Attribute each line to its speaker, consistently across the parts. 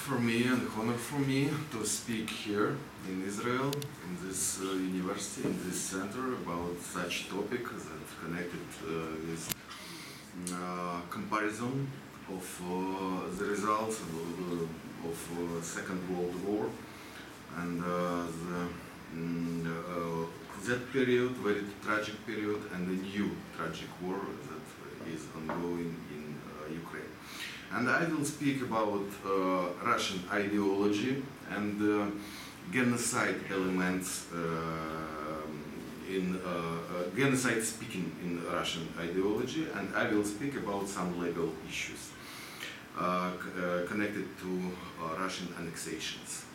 Speaker 1: for me and honor for me to speak here in Israel, in this university, in this center, about such topic that connected with comparison of the results of Second World War and that period, very tragic period, and the new tragic war that is ongoing in Ukraine. And I will speak about Russian ideology and genocide elements in genocide speaking in Russian ideology, and I will speak about some legal issues connected to Russian annexations.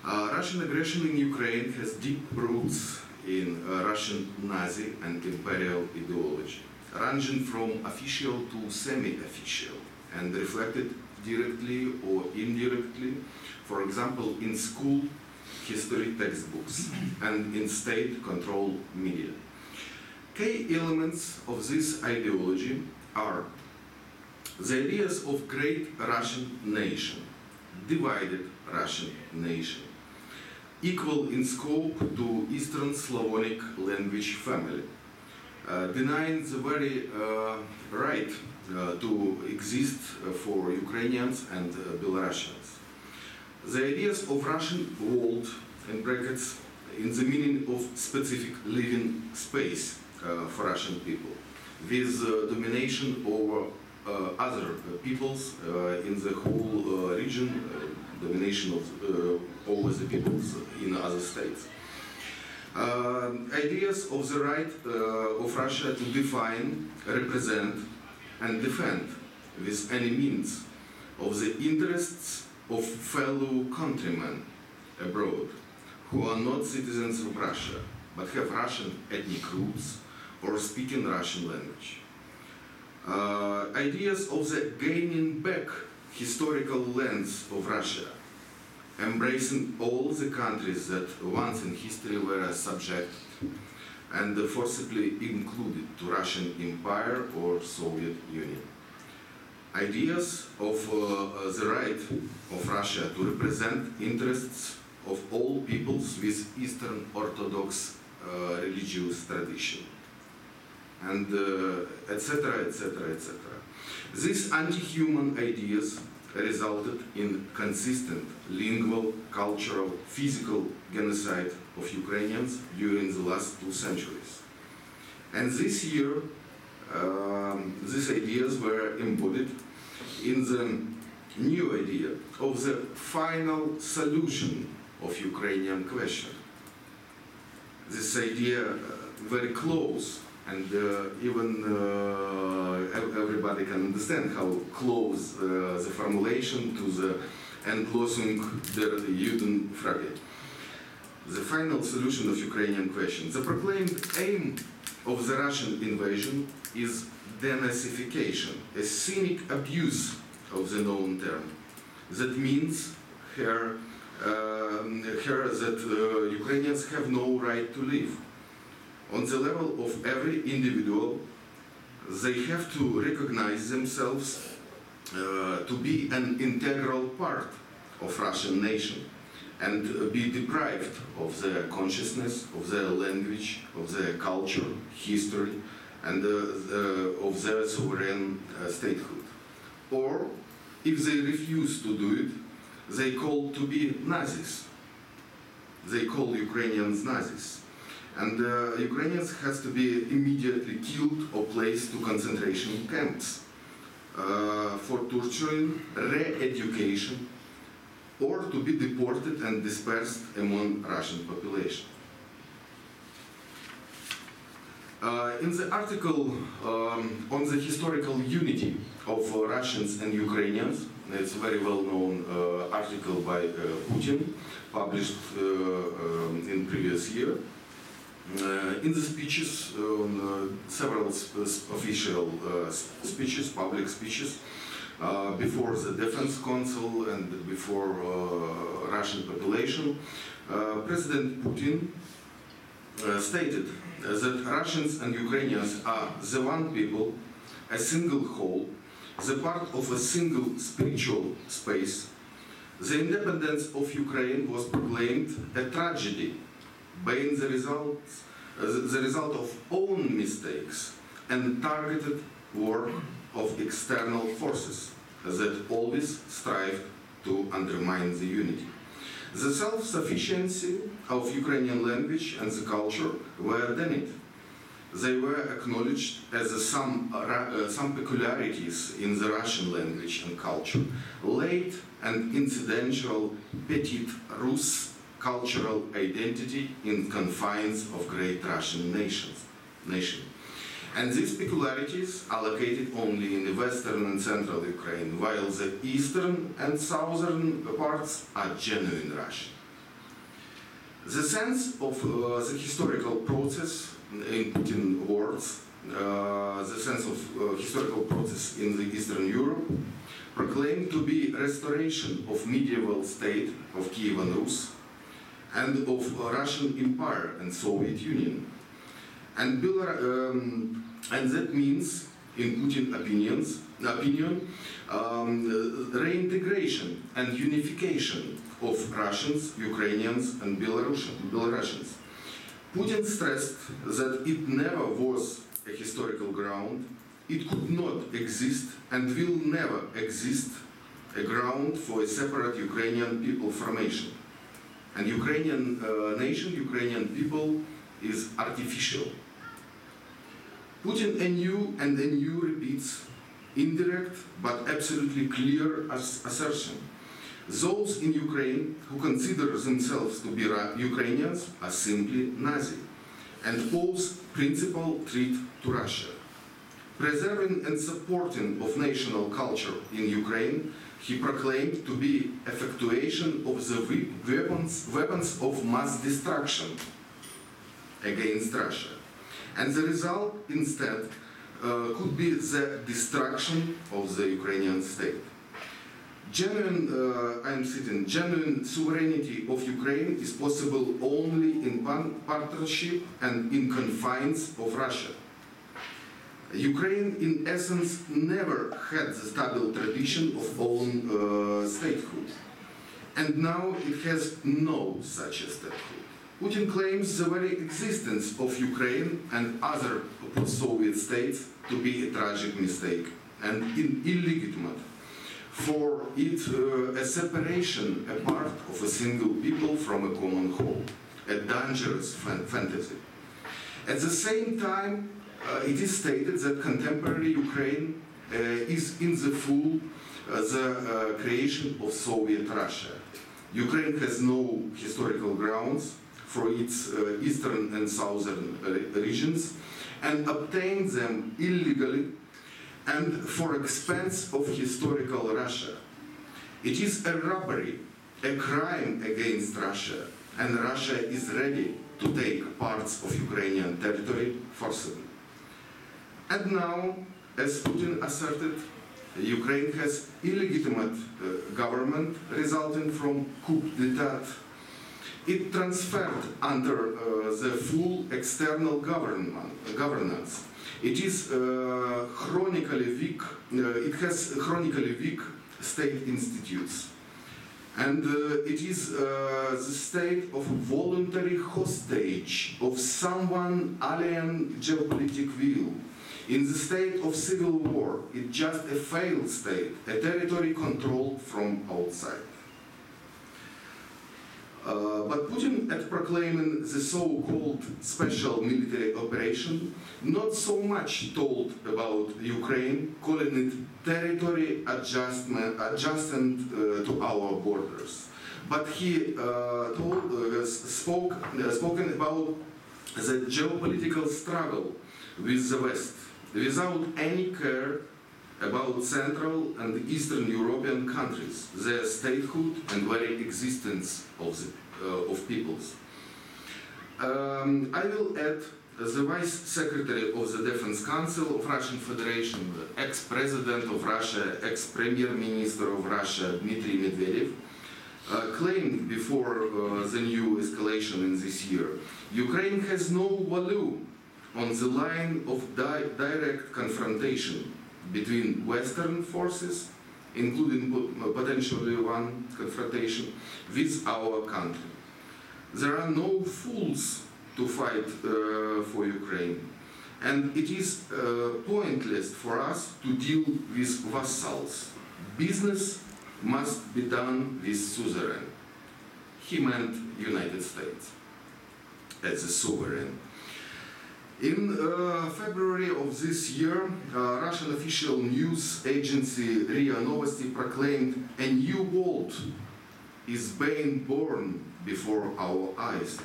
Speaker 1: Russian aggression in Ukraine has deep roots in Russian Nazi and imperial ideology, ranging from official to semi-official, and reflected directly or indirectly, for example, in school history textbooks and in state-controlled media. Key elements of this ideology are the ideas of great Russian nation, divided Russian nation, equal in scope to Eastern Slavonic language family, denying the very right to exist for Ukrainians and Belarusians. The ideas of Russian world, in brackets, in the meaning of specific living space for Russian people, with domination over other peoples in the whole region, domination of over the peoples in other states. Ideas of the right of Russia to define, represent, and defend with any means of the interests of fellow countrymen abroad who are not citizens of Russia but have Russian ethnic roots or speaking Russian language. Ideas of the gaining back historical lands of Russia, embracing all the countries that once in history were subject and forcibly included to Russian Empire or Soviet Union. Ideas of the right of Russia to represent interests of all peoples with Eastern Orthodox religious tradition, and etc., etc., etc. These anti-human ideas resulted in consistent lingual, cultural, physical genocide of Ukrainians during the last 2 centuries. And this year, these ideas were embodied in the new idea of the final solution of Ukrainian question. This idea very close, and even everybody can understand how close the formulation to the Endlösung der Judenfrage, the final solution of Ukrainian question. The proclaimed aim of the Russian invasion is denazification, a cynic abuse of the known term. That means here that Ukrainians have no right to live. On the level of every individual, they have to recognize themselves to be an integral part of Russian nation and be deprived of their consciousness, of their language, of their culture, history, and of their sovereign statehood. Or, if they refuse to do it, they call to be Nazis. They call Ukrainians Nazis. And Ukrainians has to be immediately killed or placed to concentration camps for torturing, re-education, or to be deported and dispersed among Russian population. In the article on the historical unity of Russians and Ukrainians, it's a very well-known article by Putin, published in previous year. In the speeches, several official speeches, public speeches, before the Defense Council and before Russian population, President Putin stated that Russians and Ukrainians are the one people, a single whole, the part of a single spiritual space, The independence of Ukraine was proclaimed a tragedy, being the result of own mistakes and targeted work of external forces that always strive to undermine the unity. The self-sufficiency of Ukrainian language and the culture were denied. They were acknowledged as some peculiarities in the Russian language and culture, late and incidental Petit Rus cultural identity in confines of great Russian nation. And these peculiarities are located only in the western and central Ukraine, while the eastern and southern parts are genuine Russian. The sense of the historical process, in Putin's words, the sense of historical process in the Eastern Europe, proclaimed to be restoration of medieval state of Kievan Rus and of Russian Empire and Soviet Union. And that means, in Putin's opinion, reintegration and unification of Russians, Ukrainians, and Belarusians. Putin stressed that it never was a historical ground, it could not exist and will never exist a ground for a separate Ukrainian people formation. And Ukrainian nation, Ukrainian people is artificial. Putin anew repeats indirect but absolutely clear assertion. Those in Ukraine who consider themselves to be Ukrainians are simply Nazi and pose principal threat to Russia. Preserving and supporting of national culture in Ukraine, he proclaimed to be effectuation of the weapons of mass destruction against Russia. And the result, instead, could be the destruction of the Ukrainian state. Genuine sovereignty of Ukraine is possible only in partnership and in confines of Russia. Ukraine, in essence, never had the stable tradition of own statehood. And now it has no such a statehood. Putin claims the very existence of Ukraine and other post-Soviet states to be a tragic mistake and illegitimate, for it a separation apart of a single people from a common whole, a dangerous fantasy. At the same time, it is stated that contemporary Ukraine is in the full the creation of Soviet Russia. Ukraine has no historical grounds for its eastern and southern regions and obtained them illegally and for expense of historical Russia. It is a robbery, a crime against Russia, and Russia is ready to take parts of Ukrainian territory forcibly. And now, as Putin asserted, Ukraine has illegitimate government resulting from coup d'etat. It transferred under the full external governance. It is chronically weak. It has chronically weak state institutes, and it is the state of voluntary hostage of someone alien geopolitical will. In the state of civil war, it's just a failed state, a territory controlled from outside. But Putin, at proclaiming the so-called special military operation, not so much told about Ukraine, calling it territory adjustment to our borders. But he spoken about the geopolitical struggle with the West, without any care about Central and Eastern European countries, their statehood and very existence of peoples. I will add the Vice Secretary of the Defense Council of Russian Federation, the ex-President of Russia, ex-Premier Minister of Russia, Dmitry Medvedev, claimed before the new escalation in this year, Ukraine has no value on the line of direct confrontation between Western forces including potentially one confrontation with our country. There are no fools to fight for Ukraine, and it is pointless for us to deal with vassals. Business must be done with suzerain. He meant United States as a sovereign. In February of this year, Russian official news agency RIA Novosti proclaimed a new world is being born before our eyes.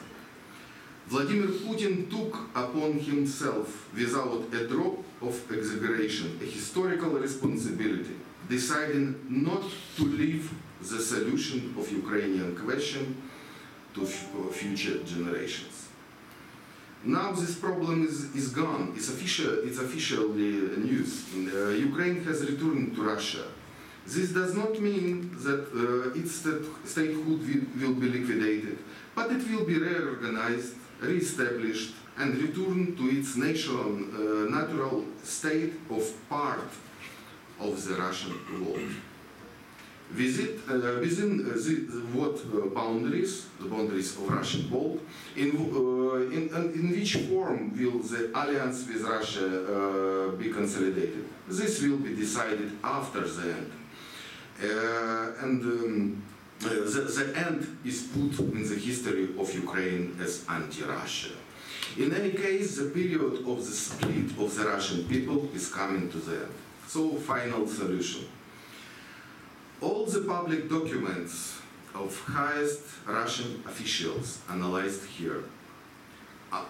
Speaker 1: Vladimir Putin took upon himself, without a drop of exaggeration, a historical responsibility, deciding not to leave the solution of Ukrainian question to future generations. Now this problem is gone. It's officially news. Ukraine has returned to Russia. This does not mean that its statehood will be liquidated, but it will be reorganized, re-established, and returned to its natural state of part of the Russian world. Within what boundaries, the boundaries of Russian world, in which form will the alliance with Russia be consolidated? This will be decided after the end. The end is put in the history of Ukraine as anti-Russia. In any case, the period of the split of the Russian people is coming to the end. So, final solution. All the public documents of highest Russian officials analyzed here,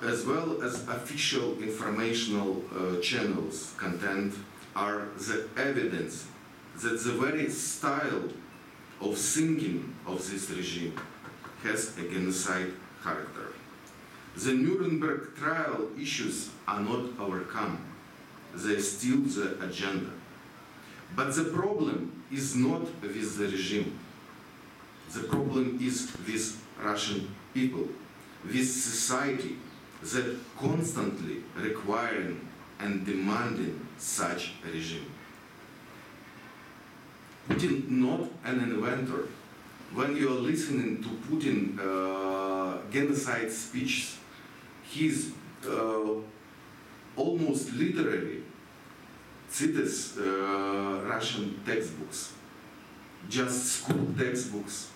Speaker 1: as well as official informational channels content, are the evidence that the very style of thinking of this regime has a genocide character. The Nuremberg trial issues are not overcome. They are still the agenda. But the problem is not with the regime. The problem is with Russian people, with society that constantly requiring and demanding such a regime. Putin not an inventor. When you are listening to Putin genocide speeches, he's almost literally cites Russian textbooks, just school textbooks.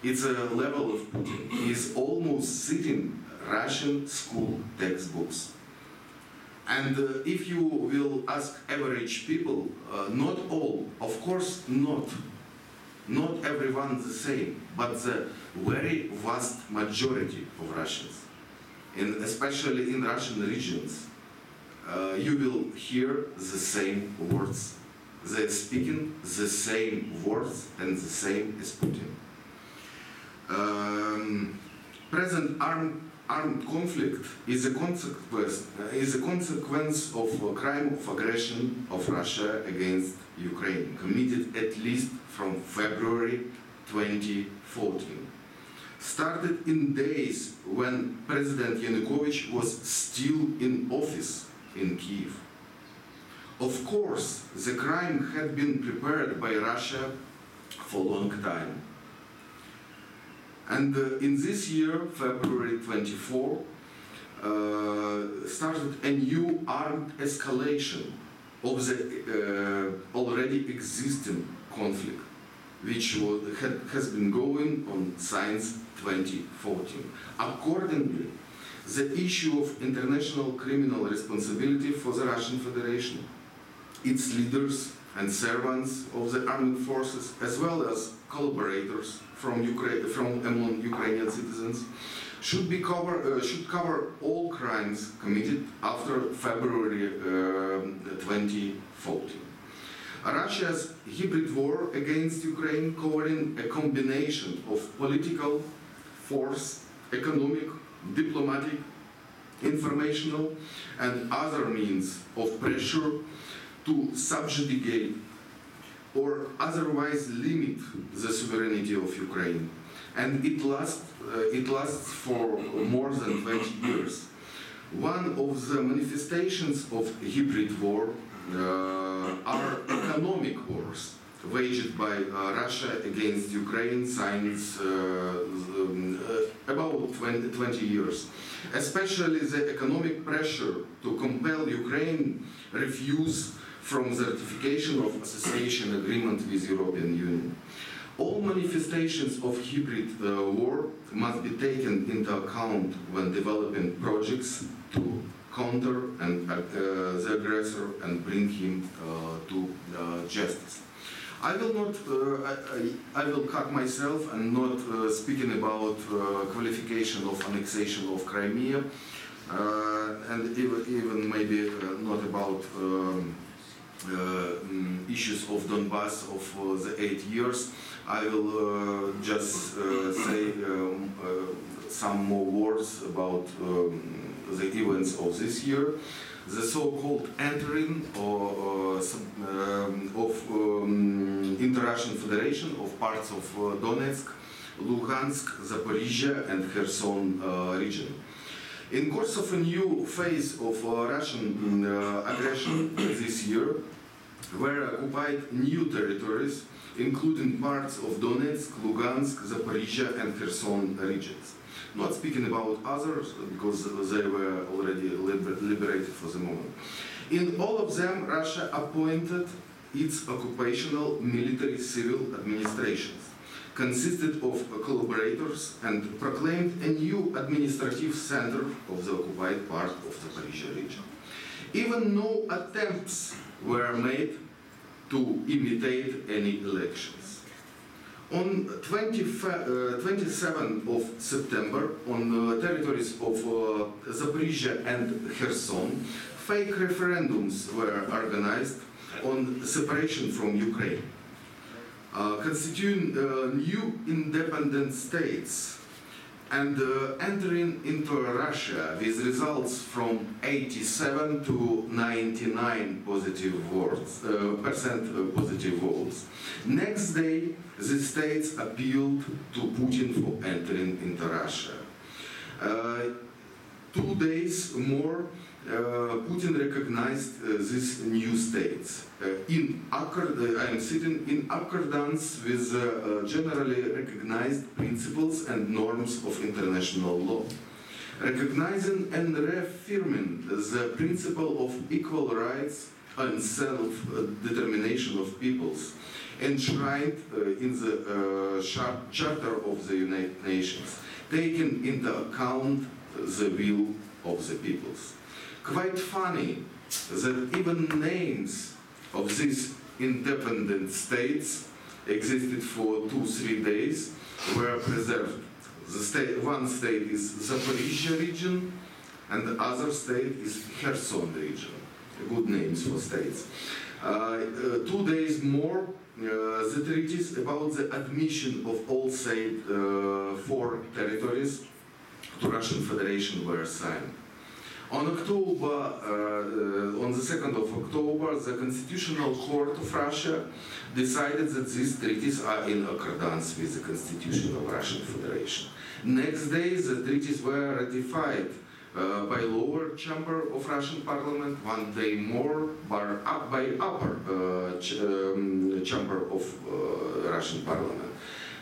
Speaker 1: It's a level of Putin. He is almost citing Russian school textbooks. And if you will ask average people, not all, of course not everyone the same, but the very vast majority of Russians, and especially in Russian regions, you will hear the same words. They're speaking the same words and the same as Putin. Present armed conflict is a consequence of a crime of aggression of Russia against Ukraine, committed at least from February 2014. Started in days when President Yanukovych was still in office in Kiev. Of course, the crime had been prepared by Russia for a long time. And in this year, February 24, started a new armed escalation of the already existing conflict, which has been going on since 2014. Accordingly, the issue of international criminal responsibility for the Russian Federation, its leaders and servants of the armed forces, as well as collaborators from among Ukrainian citizens, should cover all crimes committed after February 2014. Russia's hybrid war against Ukraine, covering a combination of political force, economic, diplomatic, informational, and other means of pressure to subjugate or otherwise limit the sovereignty of Ukraine. And it lasts for more than 20 years. One of the manifestations of hybrid war are economic wars, waged by Russia against Ukraine since about 20 years. Especially the economic pressure to compel Ukraine refuse from the ratification of association agreement with European Union. All manifestations of hybrid war must be taken into account when developing projects to counter the aggressor and bring him to justice. I will not. I will cut myself and not speaking about qualification of annexation of Crimea, and even maybe not about issues of Donbass of the 8 years. I will just say some more words about the events of this year. The so-called entering of Inter-Russian Federation of parts of Donetsk, Luhansk, Zaporizhia and Kherson region. In course of a new phase of Russian aggression this year, were occupied new territories, including parts of Donetsk, Lugansk, Zaporizhia and Kherson regions. Not speaking about others, because they were already liberated for the moment. In all of them, Russia appointed its occupational military civil administrations, consisted of collaborators, and proclaimed a new administrative center of the occupied part of the Zaporizhia region. Even no attempts were made to imitate any elections. On 27th of September, on territories of Zaporizhia and Kherson, fake referendums were organized on separation from Ukraine, constituting new independent states and entering into Russia with results from 87 to 99% positive votes. Next day, the states appealed to Putin for entering into Russia. 2 days more, Putin recognized these new states I am sitting in accordance with generally recognized principles and norms of international law, recognizing and reaffirming the principle of equal rights and self-determination of peoples, enshrined in the Charter of the United Nations, taking into account the will of the peoples. Quite funny that even names of these independent states existed for 2-3 days, were preserved. One state is Zaporizhia region, and the other state is Kherson region. Good names for states. 2 days more, the treaties about the admission of all said 4 territories to Russian Federation were signed. On the 2nd of October, the Constitutional Court of Russia decided that these treaties are in accordance with the Constitution of Russian Federation. Next day, the treaties were ratified by lower chamber of Russian Parliament, 1 day more by upper chamber of Russian Parliament.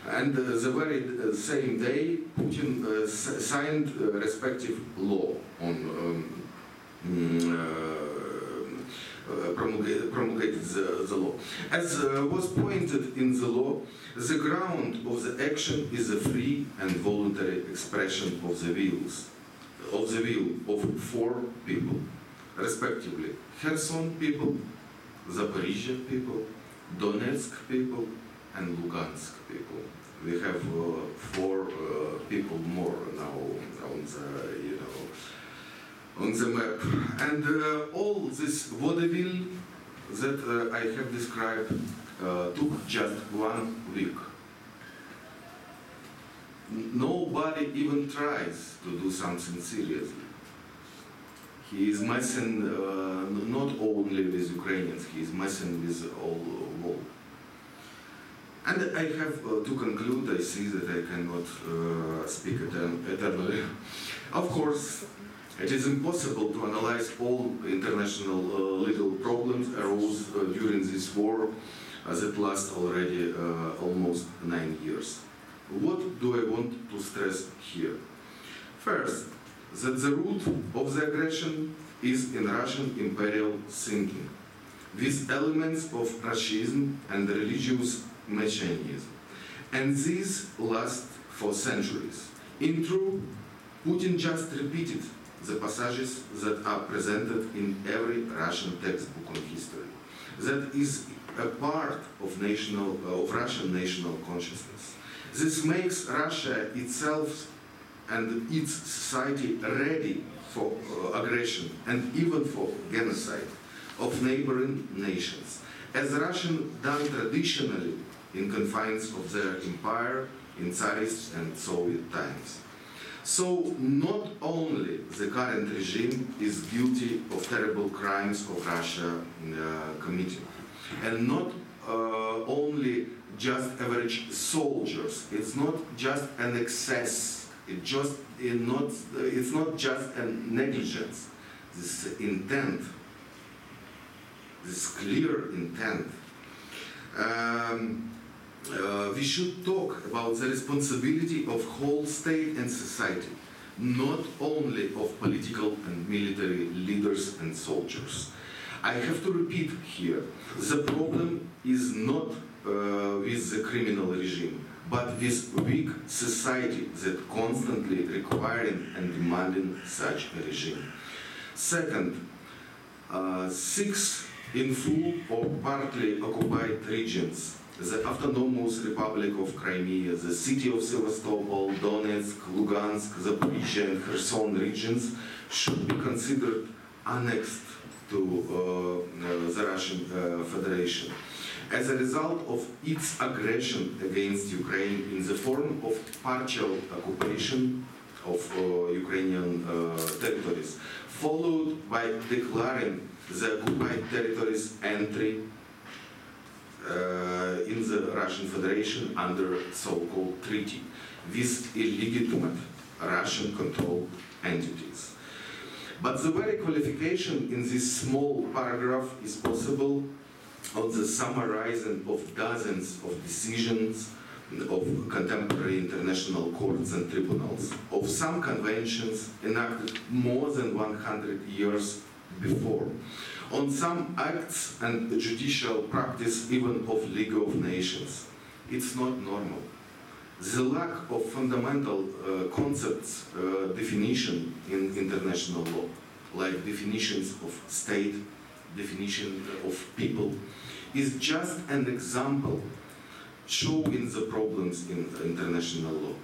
Speaker 1: And the very same day, Putin signed respective law on promulgated the law. As was pointed in the law, the ground of the action is a free and voluntary expression of the will of 4 people, respectively: Kherson people, Zaporizhia people, Donetsk people, and Lugansk people. We have 4 people more now on the on the map, and all this vaudeville that I have described took just 1 week. Nobody even tries to do something seriously. He is messing not only with Ukrainians, he is messing with all world. And I have to conclude. I see that I cannot speak eternally. Of course, it is impossible to analyze all international legal problems arose during this war as it lasts already almost 9 years. What do I want to stress here? First, that the root of the aggression is in Russian imperial thinking, with elements of racism and religious messianism. And these last for centuries. In truth, Putin just repeated the passages that are presented in every Russian textbook on history. That is a part of Russian national consciousness. This makes Russia itself and its society ready for aggression and even for genocide of neighboring nations, as Russians done traditionally in confines of their empire in Tsarist and Soviet times. So not only the current regime is guilty of terrible crimes of Russia committed, and not only just average soldiers, it's not just an excess, it's not just a negligence, this intent, this clear intent. We should talk about the responsibility of whole state and society, not only of political and military leaders and soldiers. I have to repeat here, the problem is not with the criminal regime, but with weak society that constantly requiring and demanding such a regime. Second, 6 in full or partly occupied regions, the Autonomous Republic of Crimea, the city of Sevastopol, Donetsk, Lugansk, Zaporizhia, and Kherson regions should be considered annexed to the Russian Federation as a result of its aggression against Ukraine in the form of partial occupation of Ukrainian territories, followed by declaring the occupied territories entry in the Russian Federation under so-called treaty with illegitimate Russian-controlled entities. But the very qualification in this small paragraph is possible on the summarizing of dozens of decisions of contemporary international courts and tribunals, of some conventions enacted more than 100 years before, on some acts and judicial practice even of League of Nations. It's not normal. The lack of fundamental concepts, definition in international law, like definitions of state, definition of people, is just an example showing the problems in international law.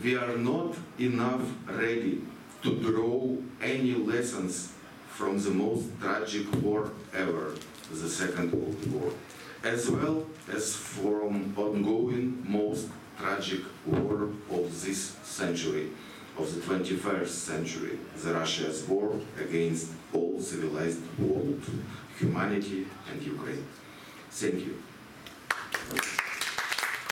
Speaker 1: We are not enough ready to draw any lessons from the most tragic war ever, the Second World War, as well as from ongoing most tragic war of this century, of the 21st century, the Russia's war against all civilized world, humanity and Ukraine. Thank you.